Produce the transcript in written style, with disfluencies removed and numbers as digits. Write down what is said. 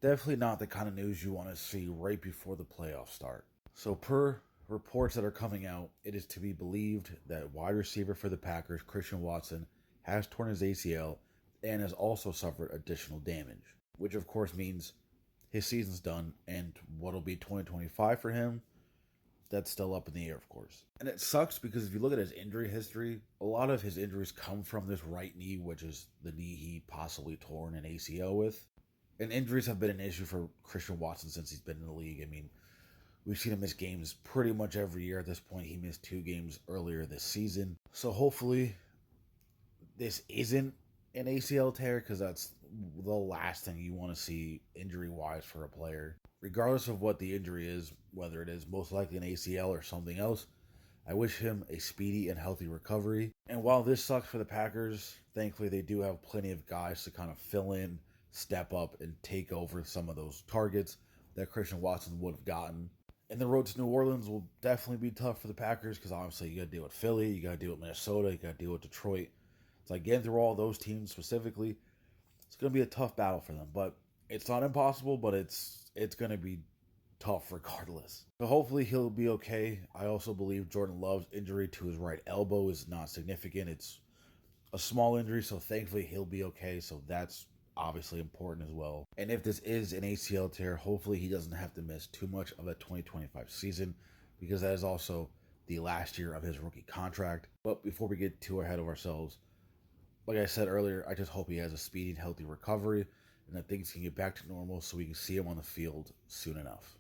Definitely not the kind of news you want to see right before the playoffs start. So, per reports that are coming out, it is to be believed that wide receiver for the Packers, Christian Watson, has torn his ACL and has also suffered additional damage, which of course means his season's done, and what'll be 2025 for him, that's still up in the air, of course. And it sucks because if you look at his injury history, a lot of his injuries come from this right knee, which is the knee he possibly torn an ACL with. And injuries have been an issue for Christian Watson since he's been in the league. I mean, we've seen him miss games pretty much every year at this point. He missed 2 games earlier this season. So hopefully this isn't an ACL tear because that's the last thing you want to see injury wise for a player. Regardless of what the injury is, whether it is most likely an ACL or something else, I wish him a speedy and healthy recovery. And while this sucks for the Packers, thankfully they do have plenty of guys to kind of fill in, step up, and take over some of those targets that Christian Watson would have gotten. And the road to New Orleans will definitely be tough for the Packers because obviously you got to deal with Philly, you got to deal with Minnesota, you got to deal with Detroit. It's like getting through all those teams specifically, it's going to be a tough battle for them. But it's not impossible, but it's going to be tough regardless. So hopefully he'll be okay. I also believe Jordan Love's injury to his right elbow is not significant. It's a small injury, so thankfully he'll be okay. So that's obviously important as well. And if this is an ACL tear, hopefully he doesn't have to miss too much of the 2025 season because that is also the last year of his rookie contract. But before we get too ahead of ourselves, like I said earlier, I just hope he has a speedy and healthy recovery and that things can get back to normal so we can see him on the field soon enough.